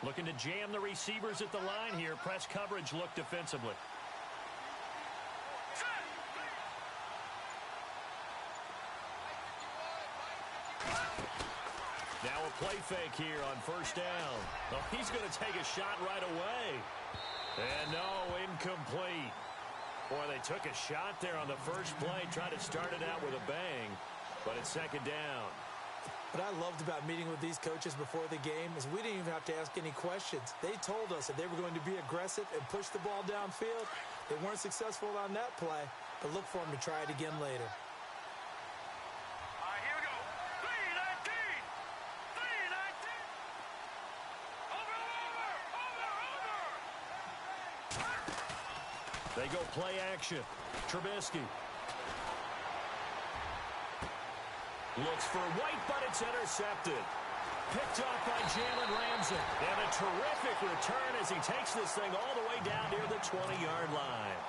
Looking to jam the receivers at the line here. Press coverage look defensively. Now a play fake here on first down. Oh, he's going to take a shot right away. And no, incomplete. Boy, they took a shot there on the first play, tried to start it out with a bang, but it's second down. What I loved about meeting with these coaches before the game is we didn't even have to ask any questions. They told us that they were going to be aggressive and push the ball downfield. They weren't successful on that play, but look for them to try it again later. All right, here we go. 3-19. 3-19. Over. They go play action. Trubisky. Looks for White, but it's intercepted. Picked off by Jalen Ramsey. And a terrific return as he takes this thing all the way down near the 20-yard line.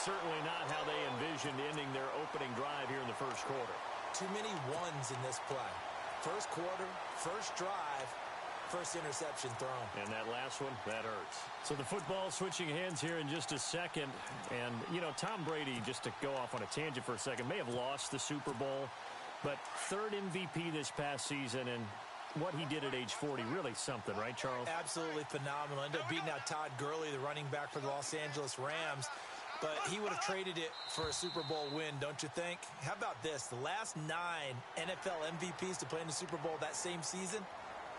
Certainly not how they envisioned ending their opening drive here in the first quarter. Too many ones in this play. First quarter, first drive, first interception thrown. And that last one, that hurts. So the football switching hands here in just a second. And, you know, Tom Brady, just to go off on a tangent for a second, may have lost the Super Bowl, but third MVP this past season, and what he did at age 40, really something, right, Charles? Absolutely phenomenal. Ended up beating out Todd Gurley, the running back for the Los Angeles Rams. But he would have traded it for a Super Bowl win, don't you think? How about this? The last 9 NFL MVPs to play in the Super Bowl that same season,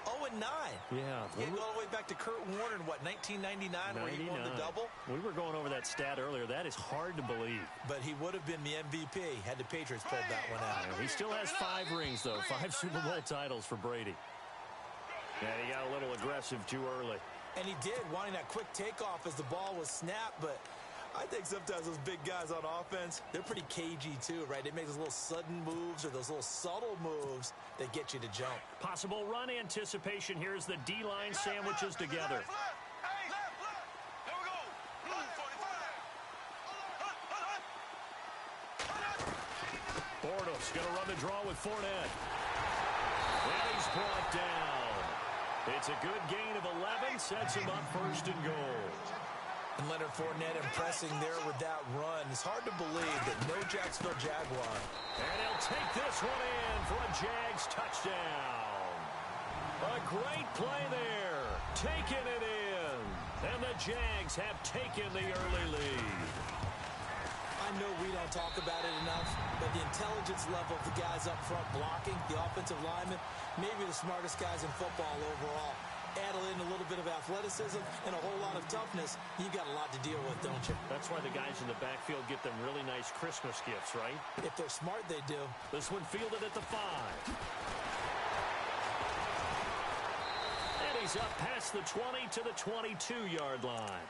0-9. Yeah. He go all the way back to Kurt Warner in, what, 1999, where he won the double? We were going over that stat earlier. That is hard to believe. But he would have been the MVP had the Patriots pulled that one out. Yeah, he still has 5 rings, though. 5 Super Bowl titles for Brady. Yeah, he got a little aggressive too early. And he did, wanting that quick takeoff as the ball was snapped, but I think sometimes those big guys on offense, they're pretty cagey too, right? They make those little sudden moves or those little subtle moves that get you to jump. Possible run anticipation here as the D-line sandwiches together. Bortles going to run the draw with Fournette. And he's brought down. It's a good gain of 11, sets him up first and goal. And Leonard Fournette impressing there with that run. It's hard to believe that no Jacksonville Jaguar. And he'll take this one in for a Jags touchdown. A great play there. Taking it in. And the Jags have taken the early lead. I know we don't talk about it enough, but the intelligence level of the guys up front blocking, the offensive linemen, maybe the smartest guys in football overall. Add in a little bit of athleticism and a whole lot of toughness, you got a lot to deal with, don't you? That's why the guys in the backfield get them really nice Christmas gifts, right? If they're smart, they do. This one fielded at the 5. And he's up past the 20 to the 22-yard line.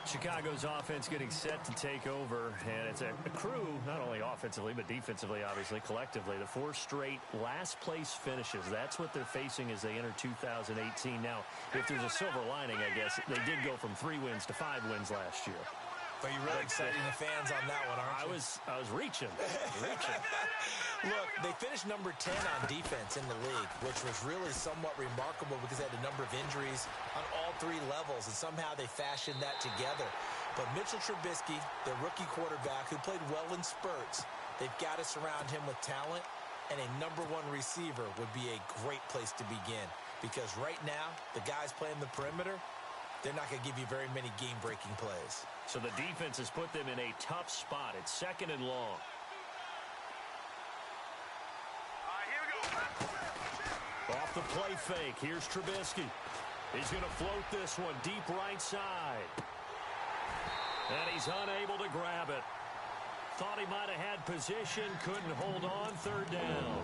Chicago's offense getting set to take over, and it's a crew, not only offensively, but defensively, obviously, collectively. The 4 straight last-place finishes. That's what they're facing as they enter 2018. Now, if there's a silver lining, I guess, they did go from 3 wins to 5 wins last year. But you're really exciting the fans on that one, aren't you? I was reaching. Look, they finished number 10 on defense in the league, which was really somewhat remarkable because they had a number of injuries on all 3 levels, and somehow they fashioned that together. But Mitchell Trubisky, the rookie quarterback who played well in spurts, they've got to surround him with talent, and a number 1 receiver would be a great place to begin because right now, the guys playing the perimeter, they're not going to give you very many game-breaking plays. So the defense has put them in a tough spot. It's 2nd and long. Off the play fake, here's Trubisky. He's going to float this one deep right side. And he's unable to grab it. Thought he might have had position, couldn't hold on, 3rd down.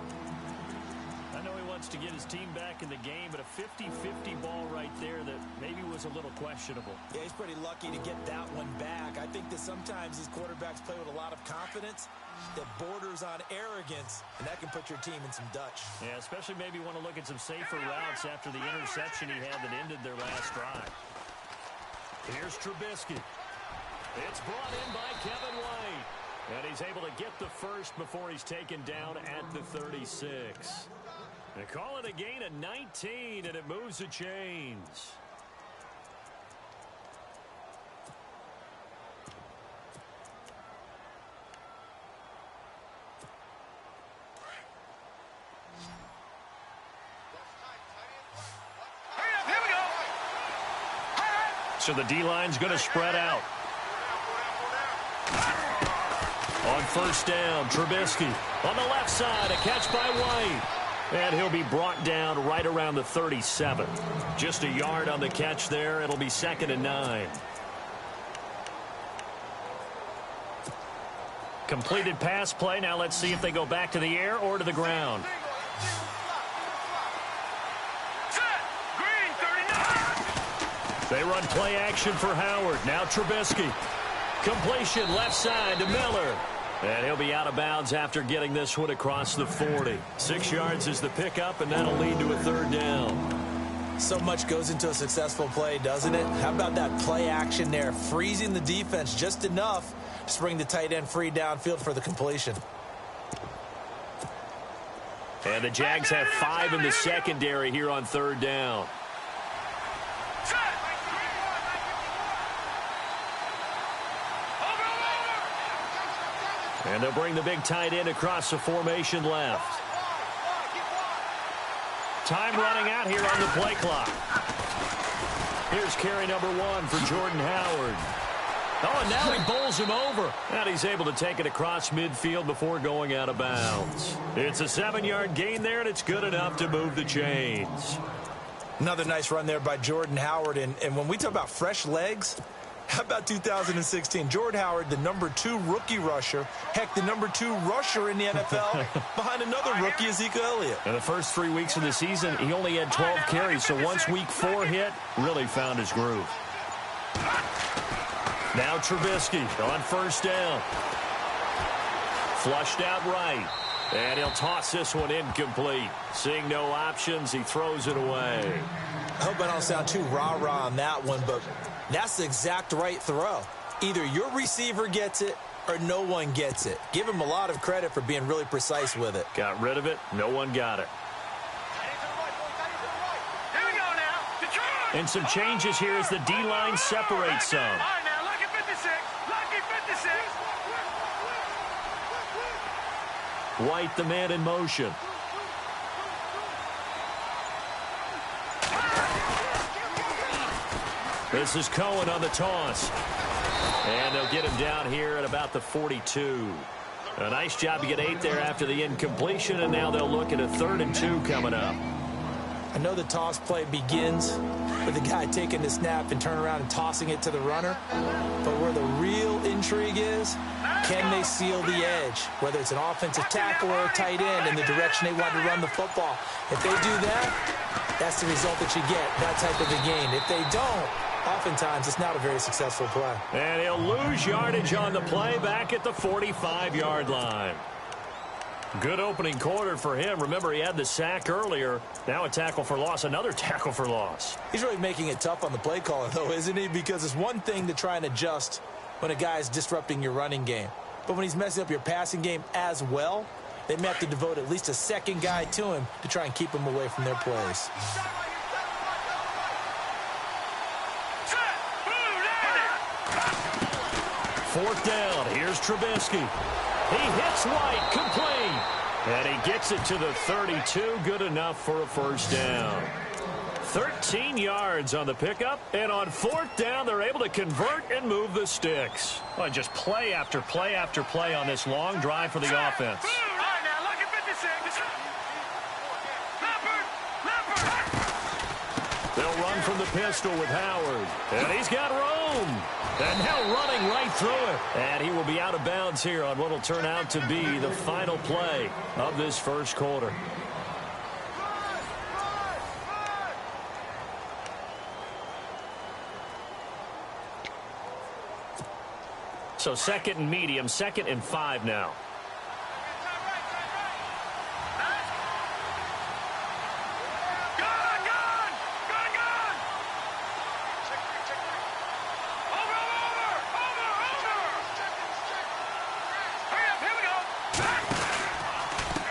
I know he wants to get his team back in the game, but a 50-50 ball right there that maybe was a little questionable. Yeah, he's pretty lucky to get that one back. I think that sometimes these quarterbacks play with a lot of confidence that borders on arrogance, and that can put your team in some Dutch. Yeah, especially maybe want to look at some safer routes after the interception he had that ended their last drive. Here's Trubisky. It's brought in by Kevin White. And he's able to get the first before he's taken down at the 36. They call it a gain of 19, and it moves the chains. Here we go. So the D-line's going to spread out. On first down, Trubisky on the left side, a catch by White. And he'll be brought down right around the 37. Just a yard on the catch there. It'll be 2nd and 9. Completed pass play. Now let's see if they go back to the air or to the ground. Set. Green 39. They run play action for Howard. Now Trubisky. Completion left side to Miller. And he'll be out of bounds after getting this one across the 40. 6 yards is the pickup, and that'll lead to a 3rd down. So much goes into a successful play, doesn't it? How about that play action there, freezing the defense just enough to bring the tight end free downfield for the completion. And the Jags have 5 in the secondary here on 3rd down. And they'll bring the big tight end across the formation left. Time running out here on the play clock. Here's carry number 1 for Jordan Howard. Oh, and now he bowls him over. And he's able to take it across midfield before going out of bounds. It's a 7-yard gain there, and it's good enough to move the chains. Another nice run there by Jordan Howard. And when we talk about fresh legs, how about 2016? Jordan Howard, the number 2 rookie rusher. Heck, the number 2 rusher in the NFL behind another rookie, Ezekiel Elliott. In the first 3 weeks of the season, he only had 12 carries. So once week 4 hit, really found his groove. Now Trubisky on first down. Flushed out right. And he'll toss this one incomplete. Seeing no options, he throws it away. I hope I don't sound too rah-rah on that one, but that's the exact right throw. Either your receiver gets it or no one gets it. Give him a lot of credit for being really precise with it. Got rid of it. No one got it. Here we go now. Detroit. And some changes here as the D-line separates some. All right, now, lucky 56. Lucky 56. White, the man in motion. This is Cohen on the toss. And they'll get him down here at about the 42. A nice job to get 8 there after the incompletion, and now they'll look at a 3rd and 2 coming up. I know the toss play begins with the guy taking the snap and turning around and tossing it to the runner. But where the real intrigue is, can they seal the edge? Whether it's an offensive tackle or a tight end in the direction they want to run the football. If they do that, that's the result that you get, that type of a gain. If they don't, oftentimes it's not a very successful play. And he'll lose yardage on the play back at the 45-yard line. Good opening quarter for him. Remember, he had the sack earlier. Now a tackle for loss, another tackle for loss. He's really making it tough on the play caller, though, isn't he? Because it's one thing to try and adjust when a guy is disrupting your running game. But when he's messing up your passing game as well, they may have to devote at least a second guy to him to try and keep him away from their plays. Fourth down. Here's Trubisky. He hits White, complete. And he gets it to the 32. Good enough for a first down. 13 yards on the pickup. And on 4th down, they're able to convert and move the sticks. Well, just play after play after play on this long drive for the offense. All right, now, lucky 56. They'll run from the pistol with Howard. And he's got room. And now running right through it. And he will be out of bounds here on what will turn out to be the final play of this first quarter. So 2nd and medium, 2nd and 5 now.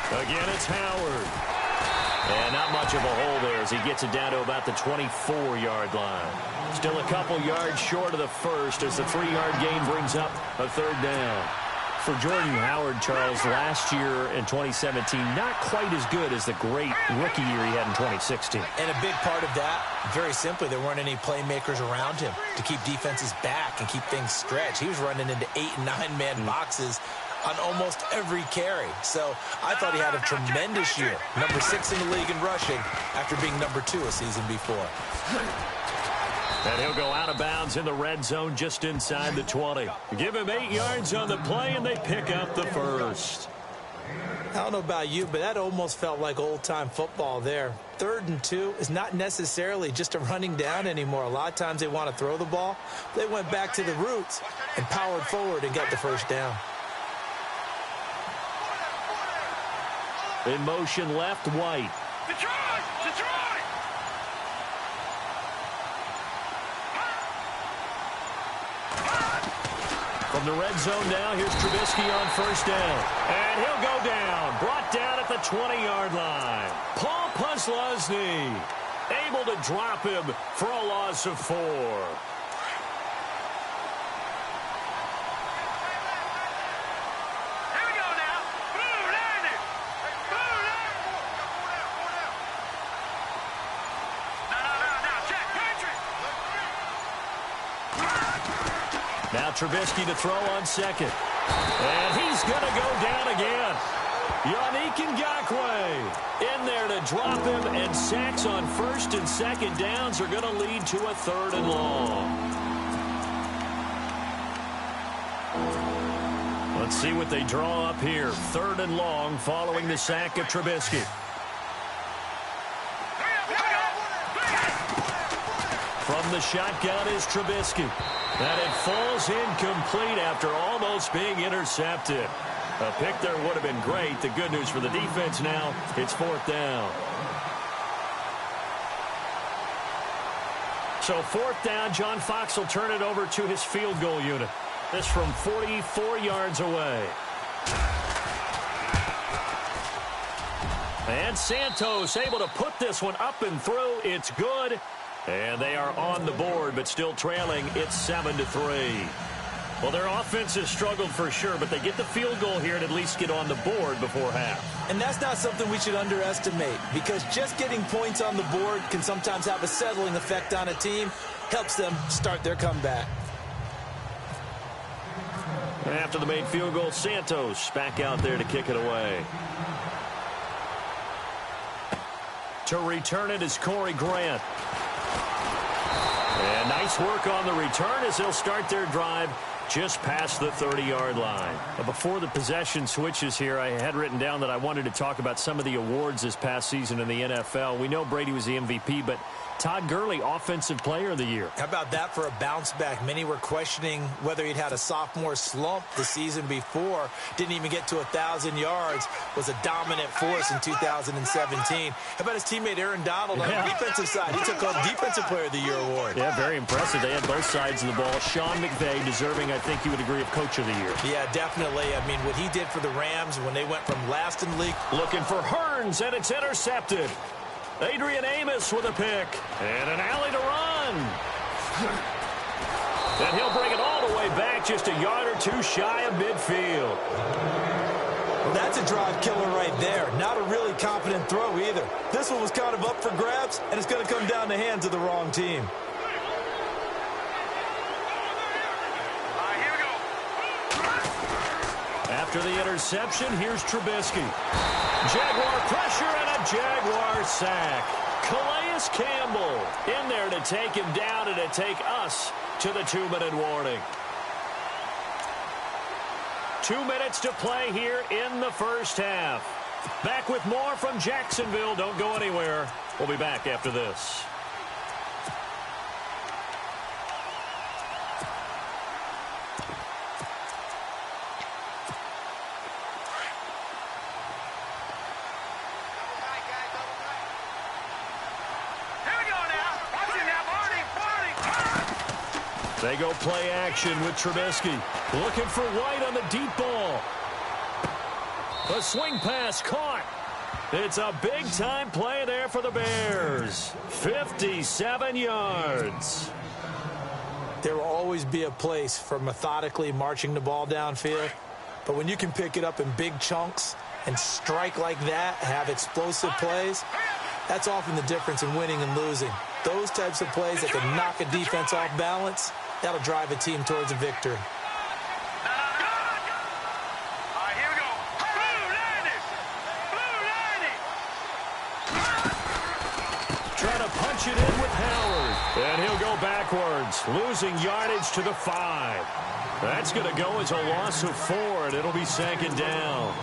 Again, it's Howard. And not much of a hole there as he gets it down to about the 24-yard line. Still a couple yards short of the first as the 3-yard gain brings up a third down. For Jordan Howard, Charles, last year in 2017, not quite as good as the great rookie year he had in 2016. And a big part of that, very simply, there weren't any playmakers around him to keep defenses back and keep things stretched. He was running into 8- and 9-man boxes on almost every carry. So I thought he had a tremendous year. Number 6 in the league in rushing after being number 2 a season before. And he'll go out of bounds in the red zone just inside the 20. Give him 8 yards on the play, and they pick up the first. I don't know about you, but that almost felt like old-time football there. 3rd and 2 is not necessarily just a running down anymore. A lot of times they want to throw the ball. They went back to the roots and powered forward and got the first down. In motion left, White. Detroit! Detroit! From the red zone now, here's Trubisky on first down. And he'll go down. Brought down at the 20-yard line. Paul Posluszny able to drop him for a loss of 4. Now Trubisky to throw on second. And he's going to go down again. Yannick Ngakoue in there to drop him, and sacks on first and second downs are going to lead to a 3rd and long. Let's see what they draw up here. 3rd and long following the sack of Trubisky. From the shotgun is Trubisky. And it falls incomplete after almost being intercepted. A pick there would have been great. The good news for the defense now, it's 4th down. So 4th down, John Fox will turn it over to his field goal unit. This from 44 yards away. And Santos able to put this one up and through. It's good. And they are on the board, but still trailing. It's 7-3. Well, their offense has struggled for sure, but they get the field goal here and at least get on the board before half. And that's not something we should underestimate, because just getting points on the board can sometimes have a settling effect on a team. Helps them start their comeback. After the made field goal, Santos back out there to kick it away. To return it is Corey Grant. And nice work on the return as they'll start their drive just past the 30-yard line. Before the possession switches here, I had written down that I wanted to talk about some of the awards this past season in the NFL. We know Brady was the MVP, but Todd Gurley, Offensive Player of the Year. How about that for a bounce back? Many were questioning whether he'd had a sophomore slump the season before. Didn't even get to 1,000 yards. Was a dominant force in 2017. How about his teammate Aaron Donald on the defensive side? He took home Defensive Player of the Year award. Yeah, very impressive. They had both sides of the ball. Sean McVay deserving, I think you would agree, of Coach of the Year. Yeah, definitely. I mean, what he did for the Rams when they went from last in the league. Looking for Hearns, and it's intercepted. Adrian Amos with a pick. And an alley to run. And he'll bring it all the way back, just a yard or two shy of midfield. Well, that's a drive killer right there. Not a really confident throw either. This one was kind of up for grabs, and it's going to come down the hands of the wrong team. After the interception, here's Trubisky. Jaguar pressure and a Jaguar sack. Calais Campbell in there to take him down and to take us to the 2-minute warning. 2 minutes to play here in the first half. Back with more from Jacksonville. Don't go anywhere. We'll be back after this. They go play action with Trubisky. Looking for White on the deep ball. A swing pass caught. It's a big-time play there for the Bears. 57 yards. There will always be a place for methodically marching the ball downfield. But when you can pick it up in big chunks and strike like that, have explosive plays, that's often the difference in winning and losing. Those types of plays that can knock a defense off balance, that'll drive a team towards a victory. Punch it in with Howard. And he'll go backwards, losing yardage to the 5. That's going to go as a loss of 4, and it'll be second down.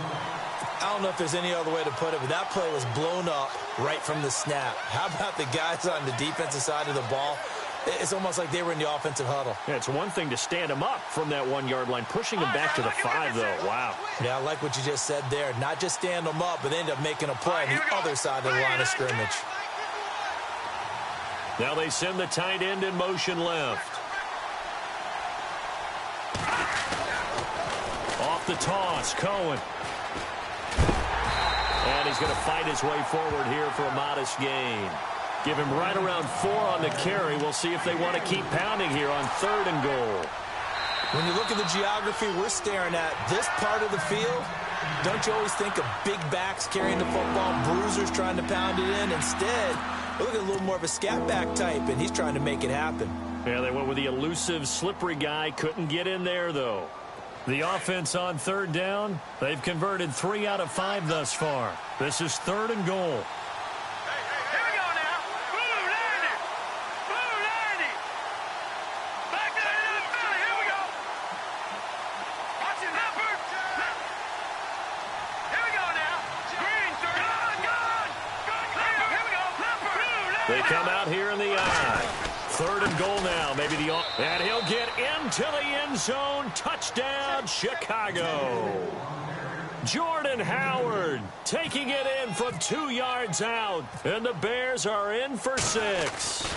I don't know if there's any other way to put it, but that play was blown up right from the snap. How about the guys on the defensive side of the ball? It's almost like they were in the offensive huddle. Yeah, it's one thing to stand them up from that 1-yard line. Pushing them back to the 5, though. Wow. Yeah, I like what you just said there. Not just stand them up, but end up making a play on the other side of the line of scrimmage. Now they send the tight end in motion left. Off the toss, Cohen. And he's going to fight his way forward here for a modest gain. Give him right around 4 on the carry. We'll see if they want to keep pounding here on 3rd and goal. When you look at the geography we're staring at, this part of the field, don't you always think of big backs carrying the football, bruisers trying to pound it in? Instead, look at a little more of a scat back type, and he's trying to make it happen. Yeah, they went with the elusive, slippery guy. Couldn't get in there, though. The offense on 3rd down, they've converted 3 out of 5 thus far. This is 3rd and goal. They come out here in the eye. 3rd and goal now. Maybe the and he'll get into the end zone. Touchdown, Chicago. Jordan Howard taking it in from 2 yards out. And the Bears are in for 6.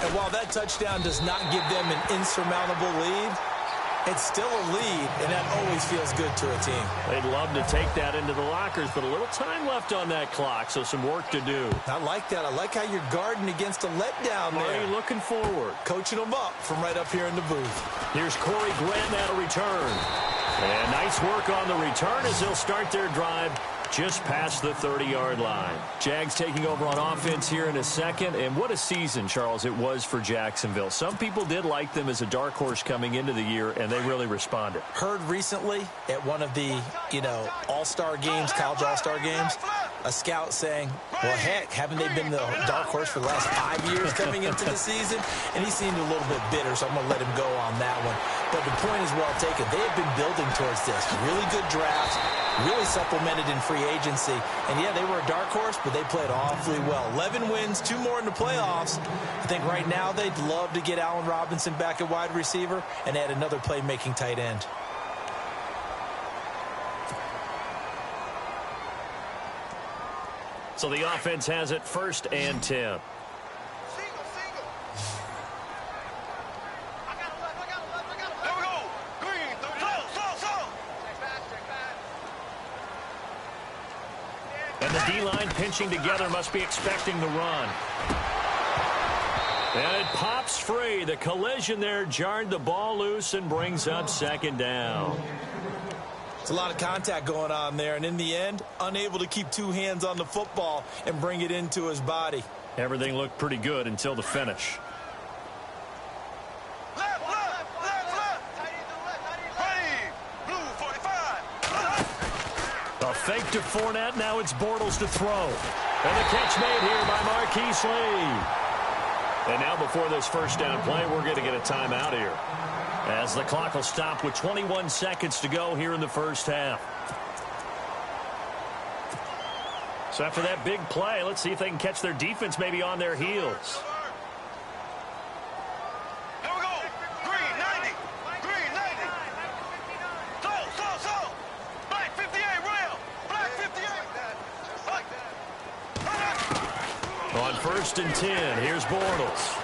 And while that touchdown does not give them an insurmountable lead, it's still a lead, and that always feels good to a team. They'd love to take that into the lockers, but a little time left on that clock, so some work to do. I like that. I like how you're guarding against a letdown there. Are you looking forward? Coaching them up from right up here in the booth. Here's Corey Grant at a return. And nice work on the return as they'll start their drive just past the 30-yard line. Jags taking over on offense here in a second. And what a season, Charles, it was for Jacksonville. Some people did like them as a dark horse coming into the year, and they really responded. Heard recently at one of the, all-star games, college all-star games, a scout saying, well, heck, haven't they been the dark horse for the last 5 years coming into the season? And he seemed a little bit bitter, so I'm going to let him go on that one. But the point is well taken. They have been building towards this. Really good drafts, really supplemented in free agency. And, yeah, they were a dark horse, but they played awfully well. 11 wins, 2 more in the playoffs. I think right now they'd love to get Allen Robinson back at wide receiver and add another playmaking tight end. So the offense has it 1st and 10. And the D-line pinching together, must be expecting the run. And it pops free. The collision there jarred the ball loose and brings up 2nd down. It's a lot of contact going on there, and in the end, unable to keep 2 hands on the football and bring it into his body. Everything looked pretty good until the finish. A fake to Fournette. Now it's Bortles to throw. And the catch made here by Marquise Lee. And now before this 1st down play, we're going to get a timeout here, as the clock will stop with 21 seconds to go here in the 1st half. So after that big play, let's see if they can catch their defense maybe on their heels. Here we go. Green 90. Green 90. So. Black 58, rail. Black 58. On 1st and 10, here's Bortles.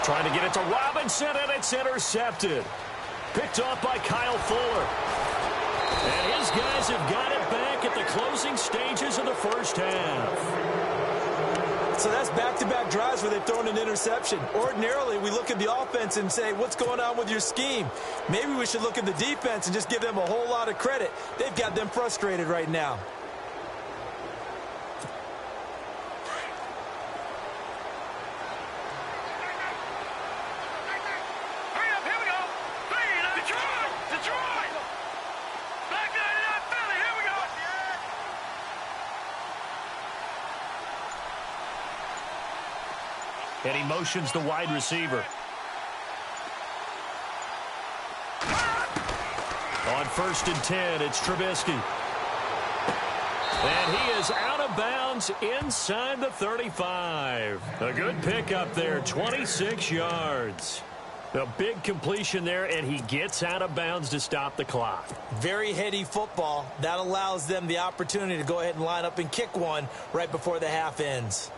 Trying to get it to Robinson, and it's intercepted. Picked off by Kyle Fuller. And his guys have got it back at the closing stages of the first half. So that's back-to-back drives where they've thrown an interception. Ordinarily, we look at the offense and say, what's going on with your scheme? Maybe we should look at the defense and just give them a whole lot of credit. They've got them frustrated right now. And he motions the wide receiver. On 1st and 10, it's Trubisky. And he is out of bounds inside the 35. A good pickup there, 26 yards. A big completion there, and he gets out of bounds to stop the clock. Very heady football. That allows them the opportunity to go ahead and line up and kick one right before the half ends.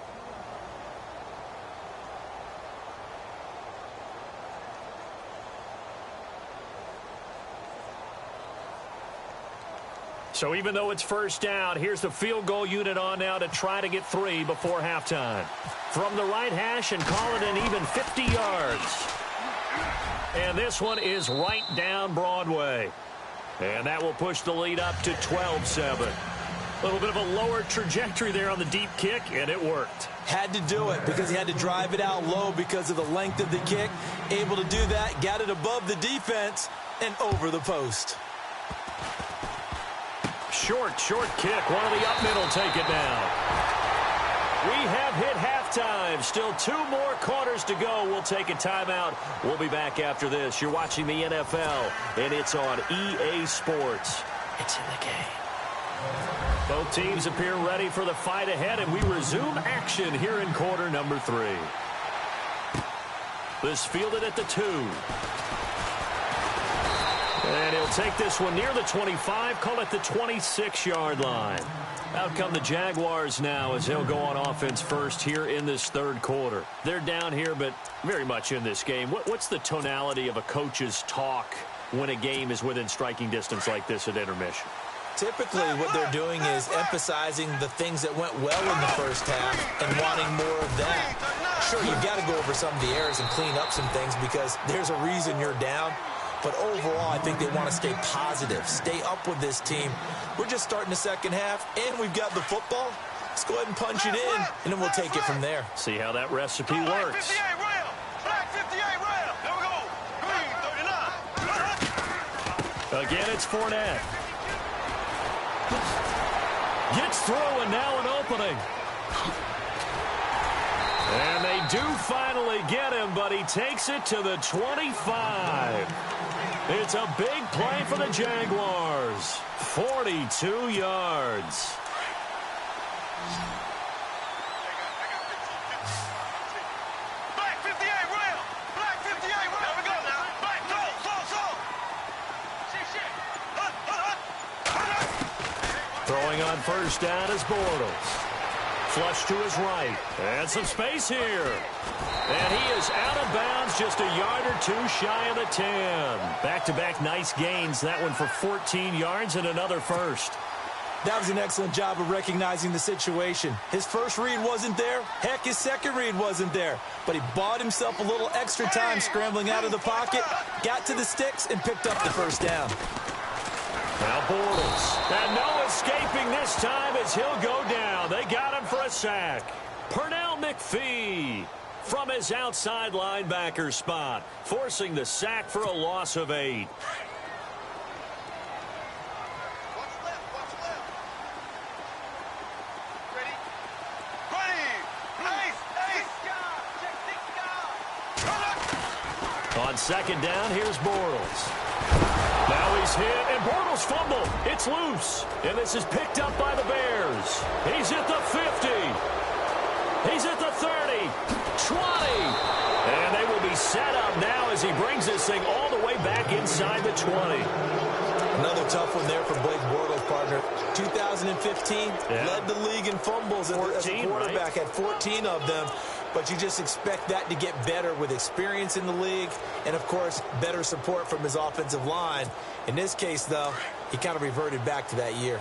So even though it's first down, here's the field goal unit on now to try to get 3 before halftime. From the right hash and call it an even 50 yards. And this one is right down Broadway. And that will push the lead up to 12-7. A little bit of a lower trajectory there on the deep kick, and it worked. Had to do it because he had to drive it out low because of the length of the kick. Able to do that, got it above the defense and over the post. Short kick. One of the up middle take it down. We have hit halftime. Still 2 more quarters to go. We'll take a timeout. We'll be back after this. You're watching the NFL, and it's on EA Sports. It's in the game. Both teams appear ready for the fight ahead, and we resume action here in quarter number 3. This fielded at the 2. And he'll take this one near the 25, call it the 26-yard line. Out come the Jaguars now as they'll go on offense first here in this third quarter. They're down here, but very much in this game. What's the tonality of a coach's talk when a game is within striking distance like this at intermission? Typically, what they're doing is emphasizing the things that went well in the first half and wanting more of that. Sure, you've got to go over some of the errors and clean up some things because there's a reason you're down. But overall, I think they want to stay positive, stay up with this team. We're just starting the second half, and we've got the football. Let's go ahead and punch it in, and then we'll take it from there. See how that recipe works. Again, it's Fournette. Gets through, and now an opening. And they do finally get him, but he takes it to the 25. It's a big play for the Jaguars. 42 yards. Black 58, rail. Black 58, rail. There we go now. Black, go. Throwing on first down is Bortles. Flush to his right. And some space here. And he is out of bounds, just a yard or 2 shy of the 10. Back-to-back nice gains. That one for 14 yards and another first. That was an excellent job of recognizing the situation. His first read wasn't there. Heck, his second read wasn't there. But he bought himself a little extra time scrambling out of the pocket, got to the sticks, and picked up the first down. Now Bortles. And no escaping this time as he'll go down. They got him for a sack. Pernell McPhee from his outside linebacker spot, forcing the sack for a loss of 8. On second down, here's Bortles. Now he's hit, and Bortles fumble. It's loose, and this is picked up by the Bears. He's at the 50. He's at the 30, 20. And they will be set up now as he brings this thing all the way back inside the 20. Another tough one there for Blake Bortles, partner. 2015, led the league in fumbles as a quarterback, right? Had 14 of them. but you just expect that to get better with experience in the league and, of course, better support from his offensive line. In this case, though, he kind of reverted back to that year.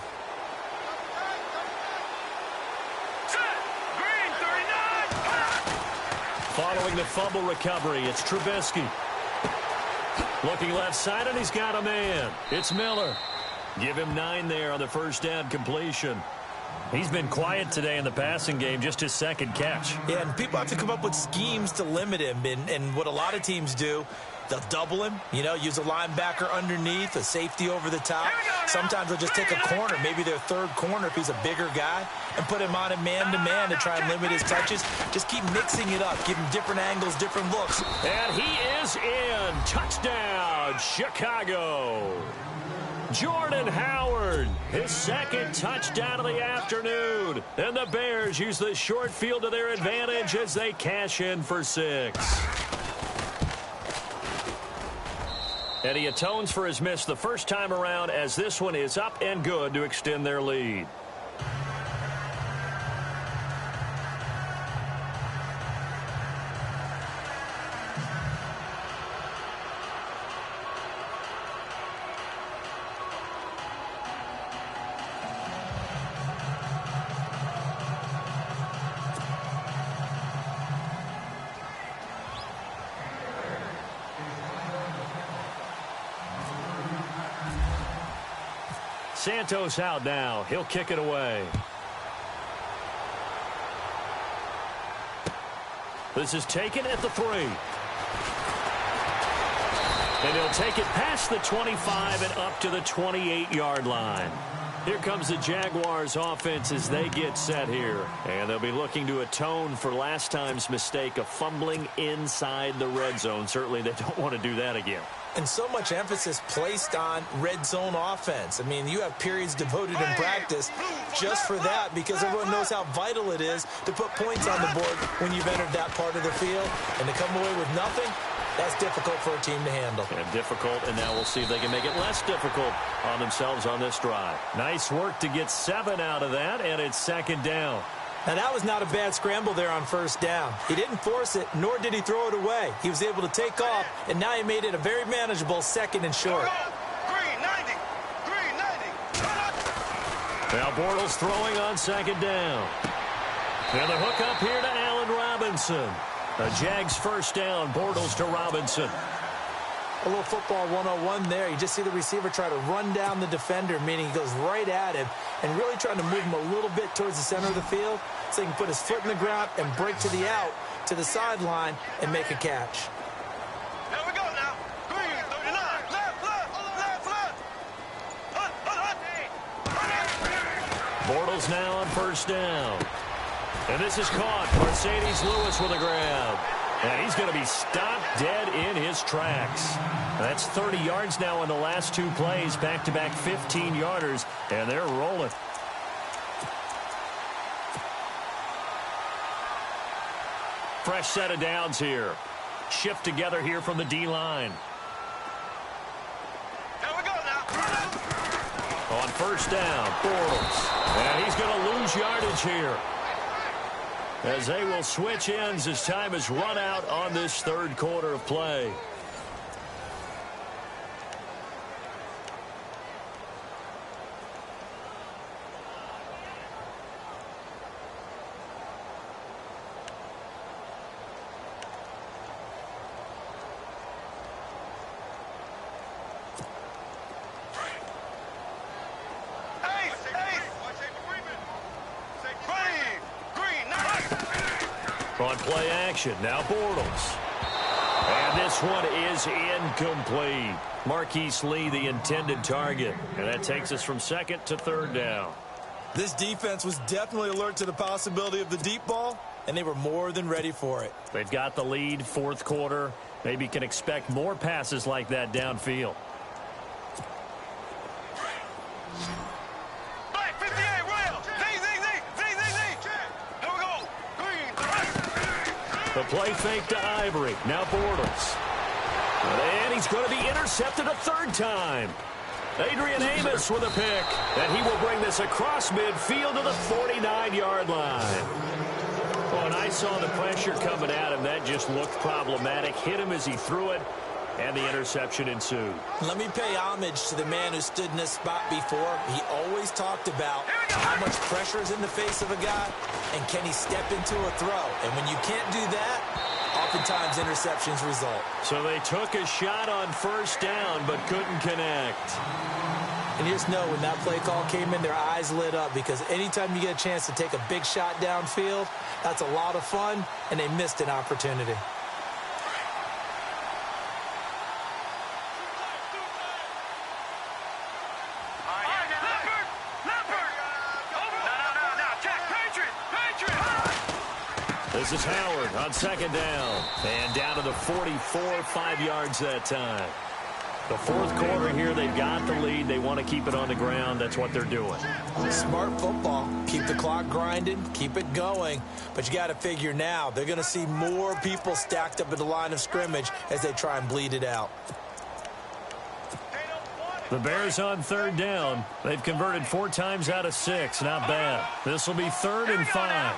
Following the fumble recovery, it's Trubisky. Looking left side, and he's got a man. It's Miller. Give him 9 there on the first down completion. He's been quiet today in the passing game, just his second catch. Yeah, and people have to come up with schemes to limit him, and what a lot of teams do, they'll double him, use a linebacker underneath, a safety over the top. Sometimes they'll just take a corner, maybe their third corner if he's a bigger guy, and put him on a man-to-man to try and limit his touches. Just keep mixing it up, give him different angles, different looks. And he is in. Touchdown, Chicago. Jordan Howard, his second touchdown of the afternoon. And the Bears use the short field to their advantage as they cash in for 6. And he atones for his miss the first time around, as this one is up and good to extend their lead. Santos out now. He'll kick it away. This is taken at the 3. And he'll take it past the 25 and up to the 28-yard line. Here comes the Jaguars offense as they get set here. And they'll be looking to atone for last time's mistake of fumbling inside the red zone. Certainly they don't want to do that again. And so much emphasis placed on red zone offense. I mean, you have periods devoted in practice just for that, because everyone knows how vital it is to put points on the board when you've entered that part of the field. And to come away with nothing, that's difficult for a team to handle. And difficult, and now we'll see if they can make it less difficult on themselves on this drive. Nice work to get 7 out of that, and it's second down. Now, that was not a bad scramble there on first down. He didn't force it, nor did he throw it away. He was able to take off, and now he made it a very manageable second and short. Green 90. Green 90. Now Bortles throwing on second down. And the hook up here to Allen Robinson. A Jags first down, Bortles to Robinson. A little football 101 there. You just see the receiver try to run down the defender, meaning he goes right at him, and really trying to move him a little bit towards the center of the field so he can put his foot in the ground and break to the out, to the sideline, and make a catch. Here we go now. Green 39. Left. Bortles now on first down. And this is caught. Mercedes Lewis with a grab. And he's going to be stopped dead in his tracks. That's 30 yards now in the last 2 plays, back-to-back 15-yarders, and they're rolling. Fresh set of downs here. Shift together here from the D-line. Here we go now. On first down, Bortles. And he's going to lose yardage here, as they will switch ends as time is run out on this third quarter of play. On play action, now Bortles. And this one is incomplete. Marquise Lee, the intended target. And that takes us from second to third down. This defense was definitely alert to the possibility of the deep ball, and they were more than ready for it. They've got the lead, fourth quarter. Maybe can expect more passes like that downfield. The play fake to Ivory. Now Bortles. And he's going to be intercepted a third time. Adrian Amos with a pick. And he will bring this across midfield to the 49-yard line. Oh, nice they saw the pressure coming at him. That just looked problematic. Hit him as he threw it, and the interception ensued. Let me pay homage to the man who stood in this spot before. He always talked about how much pressure is in the face of a guy, and can he step into a throw. And when you can't do that, oftentimes interceptions result. So they took a shot on first down, but couldn't connect. And you just know when that play call came in, their eyes lit up, because anytime you get a chance to take a big shot downfield, that's a lot of fun, and they missed an opportunity. This is Howard on second down. And down to the 44, 5 yards that time. The fourth quarter here, they've got the lead. They want to keep it on the ground. That's what they're doing. Smart football. Keep the clock grinding. Keep it going. But you got to figure now, they're going to see more people stacked up at the line of scrimmage as they try and bleed it out. The Bears on third down. They've converted 4 times out of 6. Not bad. This will be 3rd and 5.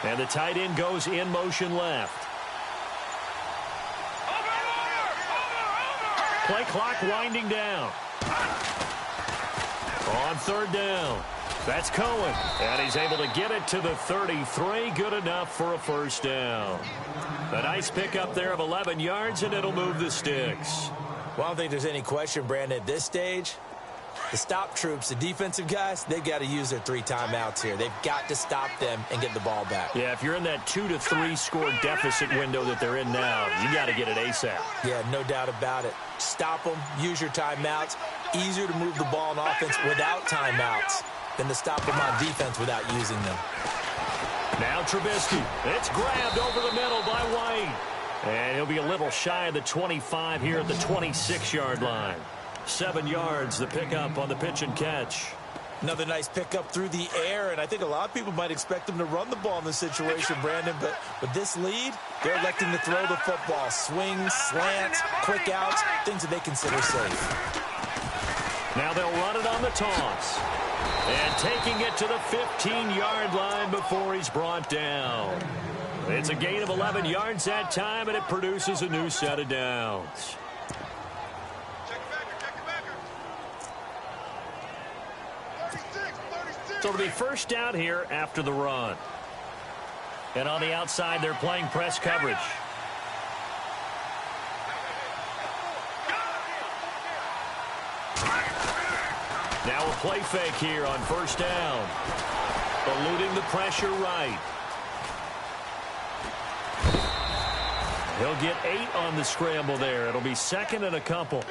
And the tight end goes in motion left. Play clock winding down. On third down. That's Cohen. And he's able to get it to the 33. Good enough for a first down. A nice pickup there of 11 yards, and it'll move the sticks. Well, I don't think there's any question, Brandon, at this stage. The stop troops, the defensive guys, they've got to use their 3 timeouts here. They've got to stop them and get the ball back. Yeah, if you're in that 2 to 3 score deficit window that they're in now, you got to get it ASAP. Yeah, no doubt about it. Stop them, use your timeouts. Easier to move the ball on offense without timeouts than to stop them on defense without using them. Now Trubisky. It's grabbed over the middle by White. And he'll be a little shy of the 25 here at the 26-yard line. 7 yards, the pickup on the pitch and catch. Another nice pickup through the air, and I think a lot of people might expect them to run the ball in this situation, Brandon, but with this lead, they're electing to throw the football. Swings, slants, quick outs, things that they consider safe. Now they'll run it on the toss. And taking it to the 15-yard line before he's brought down. It's a gain of 11 yards that time, and it produces a new set of downs. So it'll be first down here after the run. And on the outside, they're playing press coverage. Now a play fake here on first down. Eluding the pressure right. He'll get 8 on the scramble there. It'll be 2nd and a couple.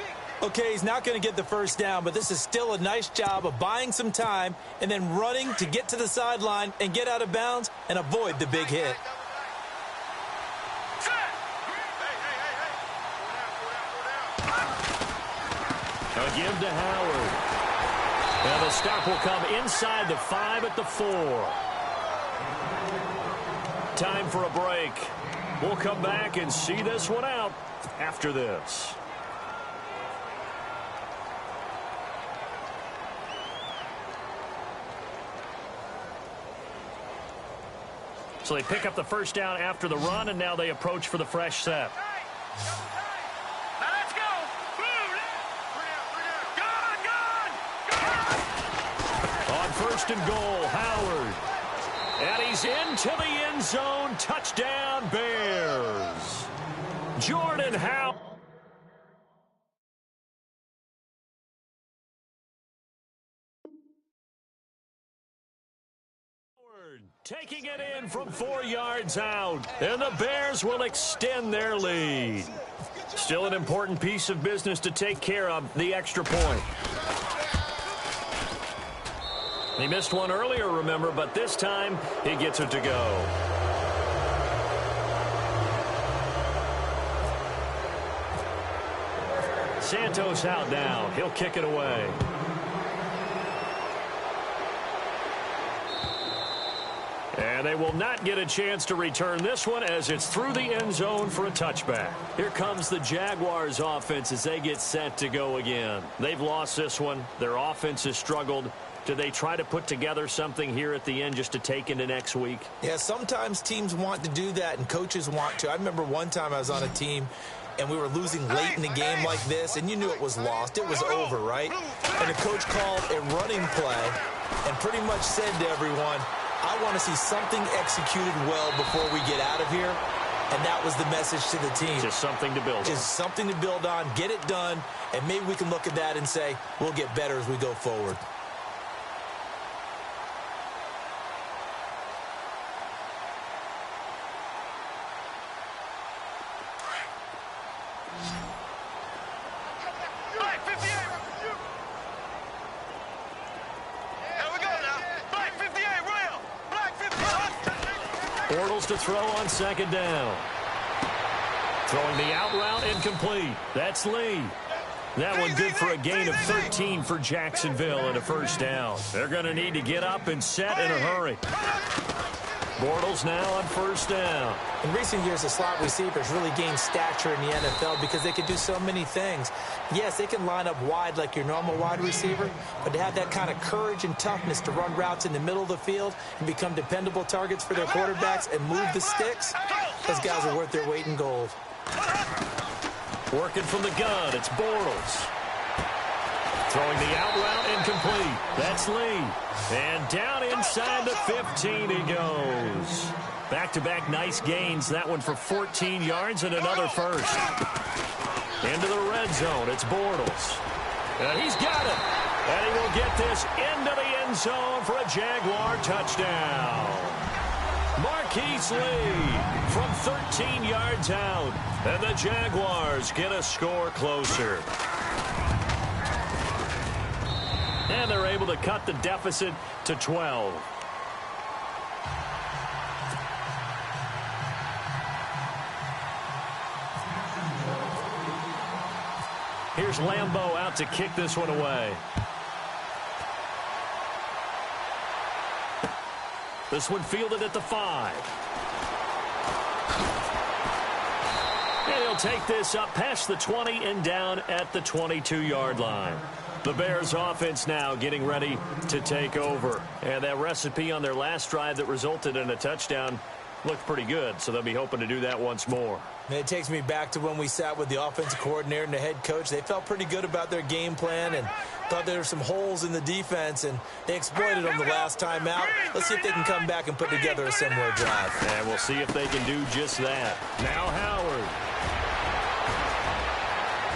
Okay, he's not going to get the first down, but this is still a nice job of buying some time and then running to get to the sideline and get out of bounds and avoid the big hit. A give to Howard. Now the stop will come inside the 5 at the 4. Time for a break. We'll come back and see this one out after this. So they pick up the first down after the run, and now they approach for the fresh set. Now let's go. On first and goal, Howard. And he's into the end zone. Touchdown, Bears. Jordan Howard. Taking it in from 4 yards out, and the Bears will extend their lead. Still an important piece of business to take care of, the extra point. He missed one earlier, remember, but this time he gets it to go. Santos out now. He'll kick it away. And they will not get a chance to return this one as it's through the end zone for a touchback. Here comes the Jaguars offense as they get set to go again. They've lost this one. Their offense has struggled. Do they try to put together something here at the end just to take into next week? Yeah, sometimes teams want to do that and coaches want to. I remember one time I was on a team and we were losing late in the game like this, and you knew it was lost. It was over, right? And the coach called a running play and pretty much said to everyone, I want to see something executed well before we get out of here. And that was the message to the team. Just something to build on. Just something to build on, get it done, and maybe we can look at that and say, we'll get better as we go forward. Bortles to throw on second down. Throwing the out route incomplete. That's Lee. That one good for a gain of 13 for Jacksonville and a first down. They're going to need to get up and set in a hurry. Bortles now on first down. In recent years, the slot receivers really gained stature in the NFL because they can do so many things. Yes, they can line up wide like your normal wide receiver, but to have that kind of courage and toughness to run routes in the middle of the field and become dependable targets for their quarterbacks and move the sticks, those guys are worth their weight in gold. Working from the gun, it's Bortles. Throwing the out route incomplete. That's Lee. And down inside the 15 he goes. Back-to-back nice gains. That one for 14 yards and another first. Into the red zone. It's Bortles. And he's got it. And he will get this into the end zone for a Jaguar touchdown. Marquise Lee from 13 yards out. And the Jaguars get a score closer. And they're able to cut the deficit to 12. Here's Lambeau out to kick this one away. This one fielded at the 5. And he'll take this up past the 20 and down at the 22-yard line. The Bears offense now getting ready to take over. And that recipe on their last drive that resulted in a touchdown looked pretty good, so they'll be hoping to do that once more. And it takes me back to when we sat with the offensive coordinator and the head coach. They felt pretty good about their game plan and thought there were some holes in the defense, and they exploited them the last time out. Let's see if they can come back and put together a similar drive. And we'll see if they can do just that. Now Howard.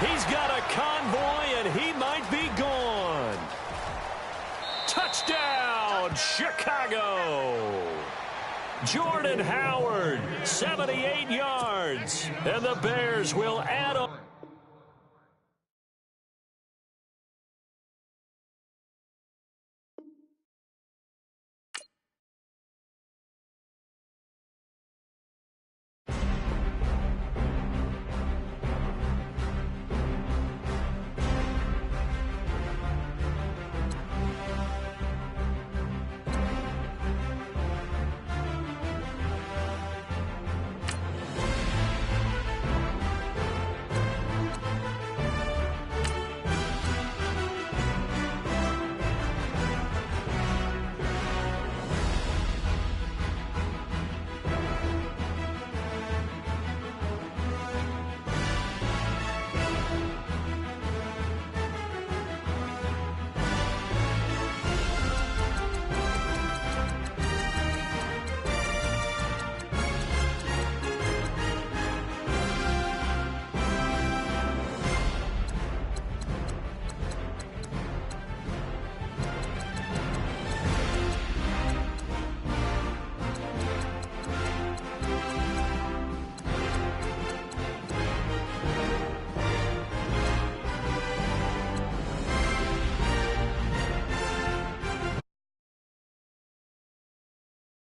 He's got a convoy, and he might be gone. Touchdown, Chicago. Jordan Howard, 78 yards. And the Bears will add on.